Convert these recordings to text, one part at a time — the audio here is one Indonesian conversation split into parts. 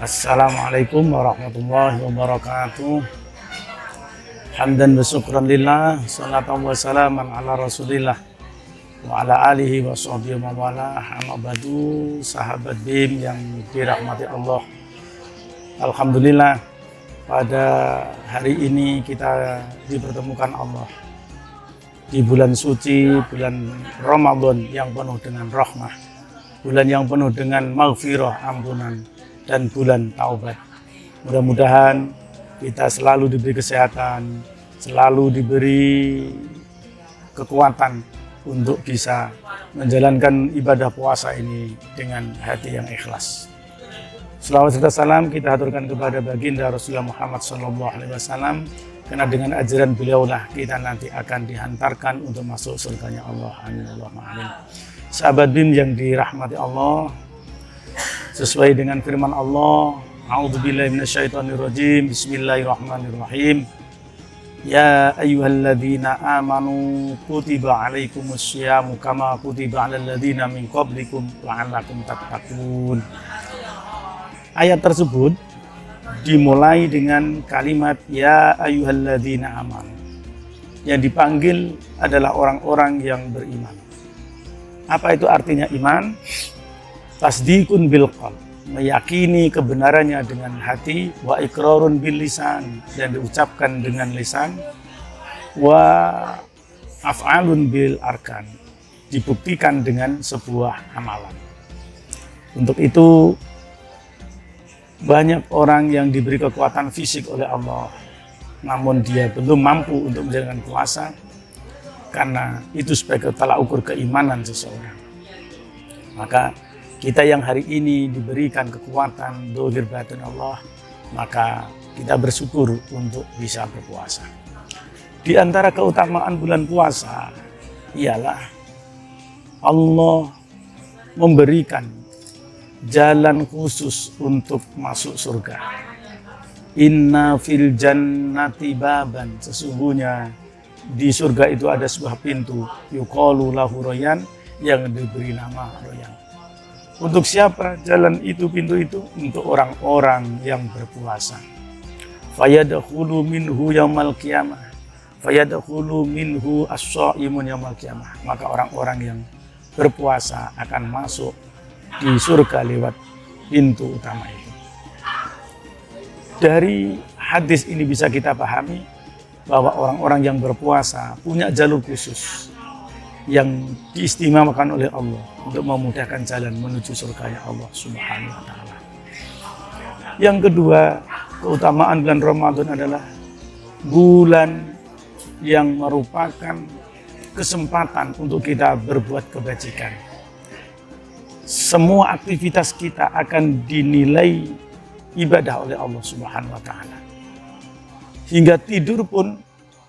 Assalamualaikum warahmatullahi wabarakatuh. Hamdan wa syukran lillah, salatan wa salaman ala rasulillah wa ala alihi wa sahbihi wa wala. Amma ba'du, sahabat BIM yang dirahmati Allah. Alhamdulillah, pada hari ini kita dipertemukan Allah di bulan suci, bulan Ramadan yang penuh dengan rahmah, bulan yang penuh dengan maghfirah, ampunan, dan bulan taubat. Mudah-mudahan kita selalu diberi kesehatan, selalu diberi kekuatan untuk bisa menjalankan ibadah puasa ini dengan hati yang ikhlas. Selawat serta salam kita haturkan kepada baginda Rasulullah Muhammad SAW, karena dengan ajaran beliaulah kita nanti akan dihantarkan untuk masuk surganya Allah. Amin Allahumma amin. Sahabat BIM yang dirahmati Allah, sesuai dengan firman Allah, a'udzubillahi minasyaitonirrajim, bismillahirrahmanirrahim. Ya ayyuhalladzina amanu kutiba alaikumusyamu kama kutiba alal ladzina min qablikum la'allakum tattaqun. Ayat tersebut dimulai dengan kalimat ya ayyuhalladzina amanu. Yang dipanggil adalah orang-orang yang beriman. Apa itu artinya iman? Tasdikun bil qalb, meyakini kebenarannya dengan hati, wa iqrarun bil lisan, dan diucapkan dengan lisan, wa af'alun bil arkan, dibuktikan dengan sebuah amalan. Untuk itu banyak orang yang diberi kekuatan fisik oleh Allah, namun dia belum mampu untuk menjalankan puasa, karena itu sebagai tolak ukur keimanan seseorang. Maka kita yang hari ini diberikan kekuatan dohir batin Allah, maka kita bersyukur untuk bisa berpuasa. Di antara keutamaan bulan puasa ialah Allah memberikan jalan khusus untuk masuk surga. Inna fil jannati baban, sesungguhnya di surga itu ada sebuah pintu, yuqalu lahu royan, yang diberi nama royan. Untuk siapa jalan itu, pintu itu? Untuk orang-orang yang berpuasa. Fayadkhulu minhu yaumal qiyamah. Fayadkhulu minhu as-shaimun yaumal qiyamah. Maka orang-orang yang berpuasa akan masuk di surga lewat pintu utama itu. Dari hadis ini bisa kita pahami bahwa orang-orang yang berpuasa punya jalur khusus yang diistimewakan oleh Allah untuk memudahkan jalan menuju surganya Allah Subhanahu wa ta'ala. Yang kedua, keutamaan bulan Ramadan adalah bulan yang merupakan kesempatan untuk kita berbuat kebajikan. Semua aktivitas kita akan dinilai ibadah oleh Allah Subhanahu wa ta'ala. Hingga tidur pun,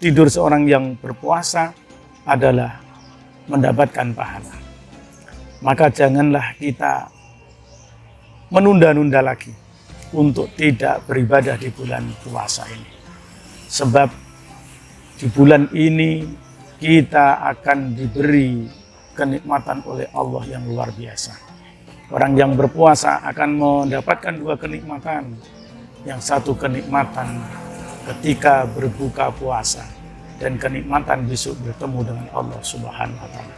tidur seorang yang berpuasa adalah mendapatkan pahala. Maka janganlah kita menunda-nunda lagi untuk tidak beribadah di bulan puasa ini. Sebab di bulan ini kita akan diberi kenikmatan oleh Allah yang luar biasa. Orang yang berpuasa akan mendapatkan dua kenikmatan. Yang satu kenikmatan ketika berbuka puasa, dan kenikmatan besok bertemu dengan Allah Subhanahu wa ta'ala.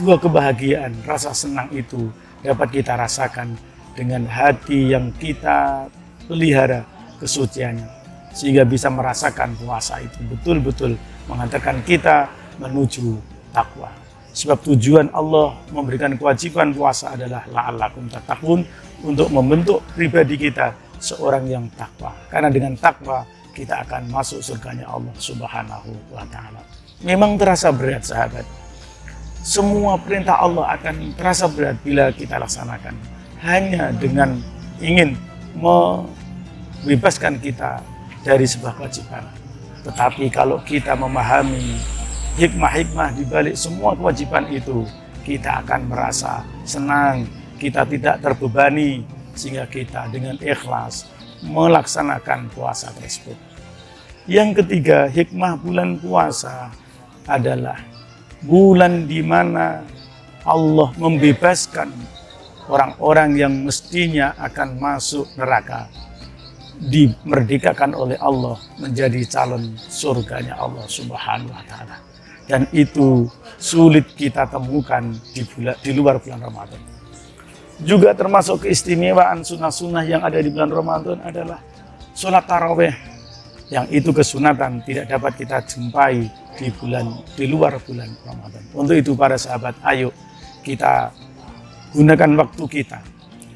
Dua kebahagiaan, rasa senang itu dapat kita rasakan dengan hati yang kita pelihara kesuciannya, sehingga bisa merasakan puasa itu betul-betul mengantarkan kita menuju takwa. Sebab tujuan Allah memberikan kewajiban puasa adalah la'allakum tattaqun, untuk membentuk pribadi kita seorang yang takwa. Karena dengan takwa kita akan masuk surganya Allah Subhanahu wa ta'ala. Memang terasa berat, sahabat. Semua perintah Allah akan terasa berat bila kita laksanakan. Hanya dengan ingin membebaskan kita dari sebuah kewajiban. Tetapi kalau kita memahami hikmah-hikmah di balik semua kewajiban itu, kita akan merasa senang, kita tidak terbebani, sehingga kita dengan ikhlas melaksanakan puasa tersebut. Yang ketiga, hikmah bulan puasa adalah bulan di mana Allah membebaskan orang-orang yang mestinya akan masuk neraka dimerdekakan oleh Allah menjadi calon surganya Allah Subhanahu wa taala. Dan itu sulit kita temukan di luar bulan Ramadan. Juga termasuk keistimewaan sunnah-sunnah yang ada di bulan Ramadan adalah sholat tarawih, yang itu kesunatan tidak dapat kita jumpai di luar bulan Ramadan. Untuk itu para sahabat, ayo kita gunakan waktu kita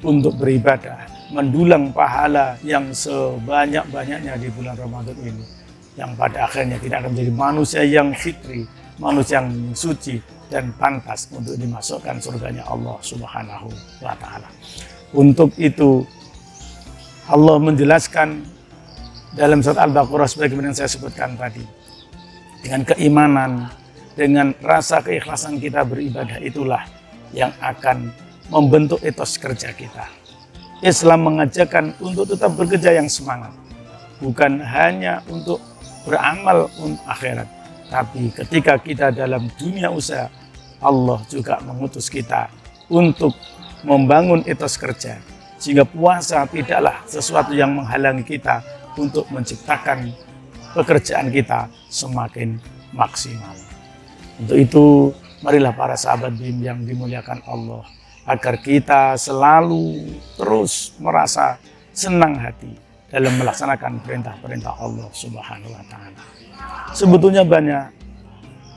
untuk beribadah, mendulang pahala yang sebanyak-banyaknya di bulan Ramadan ini, yang pada akhirnya kita akan menjadi manusia yang fitri, manusia yang suci dan pantas untuk dimasukkan surganya Allah Subhanahu wa taala. Untuk itu Allah menjelaskan dalam surat Al-Baqarah sebagaimana yang saya sebutkan tadi, dengan keimanan, dengan rasa keikhlasan kita beribadah, itulah yang akan membentuk etos kerja kita. Islam mengajarkan untuk tetap bekerja yang semangat, bukan hanya untuk beramal untuk akhirat, tapi ketika kita dalam dunia usaha, Allah juga mengutus kita untuk membangun etos kerja, sehingga puasa tidaklah sesuatu yang menghalangi kita untuk menciptakan pekerjaan kita semakin maksimal. Untuk itu, marilah para sahabat BIM yang dimuliakan Allah, agar kita selalu terus merasa senang hati dalam melaksanakan perintah-perintah Allah Subhanahu wa taala. Sebetulnya banyak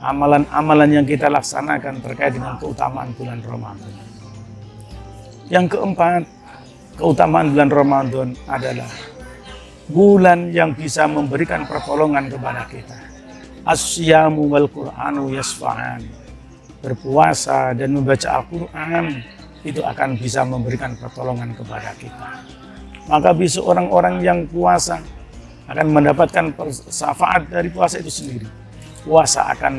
amalan-amalan yang kita laksanakan terkait dengan keutamaan bulan Ramadan. Yang keempat, keutamaan bulan Ramadan adalah bulan yang bisa memberikan pertolongan kepada kita. As-siyamu wal Qur'anu yasfa'an. Berpuasa dan membaca Al-Quran itu akan bisa memberikan pertolongan kepada kita. Maka bisa orang-orang yang puasa akan mendapatkan syafaat dari puasa itu sendiri. Puasa akan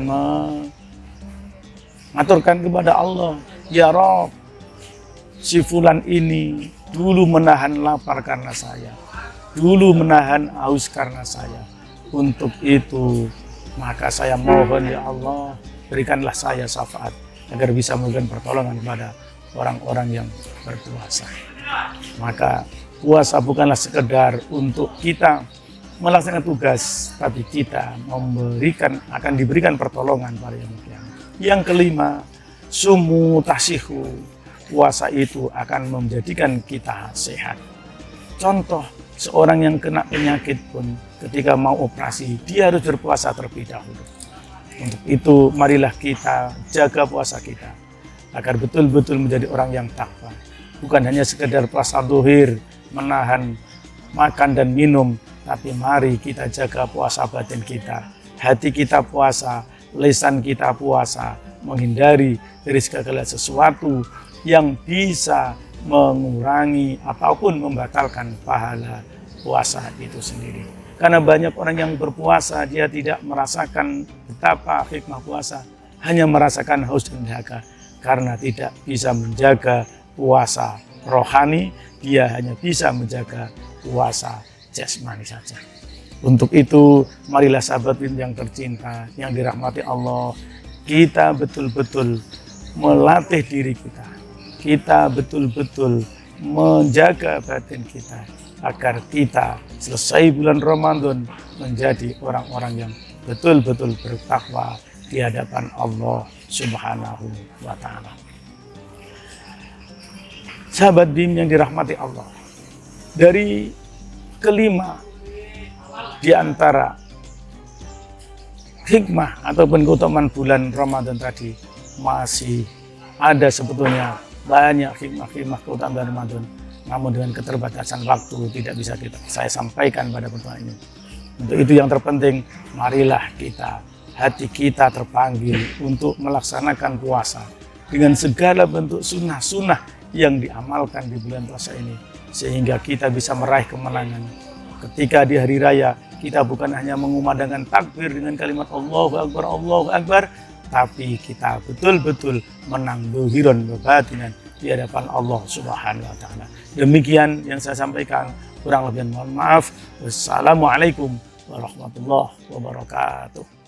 mengaturkan kepada Allah, ya Rabb, si fulan ini dulu menahan lapar karena saya, dulu menahan haus karena saya. Untuk itu maka saya mohon ya Allah, berikanlah saya syafaat agar bisa memberikan pertolongan kepada orang-orang yang berpuasa. Maka puasa bukanlah sekedar untuk kita melaksanakan tugas, tapi kita akan diberikan pertolongan pada yang kiamat. Yang kelima, sumu tasihu. Puasa itu akan menjadikan kita sehat. Contoh, seorang yang kena penyakit pun ketika mau operasi, dia harus berpuasa terlebih dahulu. Untuk itu, marilah kita jaga puasa kita agar betul-betul menjadi orang yang takwa. Bukan hanya sekedar puasa zuhur, menahan makan dan minum, tapi mari kita jaga puasa batin kita. Hati kita puasa, lisan kita puasa, menghindari dari segala sesuatu yang bisa mengurangi ataupun membatalkan pahala puasa itu sendiri. Karena banyak orang yang berpuasa, dia tidak merasakan betapa hikmah puasa, hanya merasakan haus dan dahaga. Karena tidak bisa menjaga puasa rohani, dia hanya bisa menjaga puasa jasmani saja. Untuk itu, marilah sahabat yang tercinta, yang dirahmati Allah, kita betul-betul melatih diri kita. Kita betul-betul menjaga batin kita, agar kita selesai bulan Ramadan menjadi orang-orang yang betul-betul bertakwa di hadapan Allah Subhanahu wa ta'ala. Sahabat BIM yang dirahmati Allah, dari kelima di antara hikmah ataupun keutamaan bulan Ramadan tadi, masih ada sebetulnya banyak hikmah-hikmah keutamaan Ramadan, namun dengan keterbatasan waktu tidak bisa saya sampaikan pada pertemuan ini. Untuk itu yang terpenting, marilah hati kita terpanggil untuk melaksanakan puasa dengan segala bentuk sunnah-sunnah yang diamalkan di bulan puasa ini, sehingga kita bisa meraih kemenangan. Ketika di hari raya, kita bukan hanya mengumandangkan takbir dengan kalimat Allahu Akbar, tapi kita betul-betul menang zuhiran wa batinan di hadapan Allah Subhanahu wa ta'ala. Demikian yang saya sampaikan, kurang lebih mohon maaf. Wassalamualaikum warahmatullahi wabarakatuh.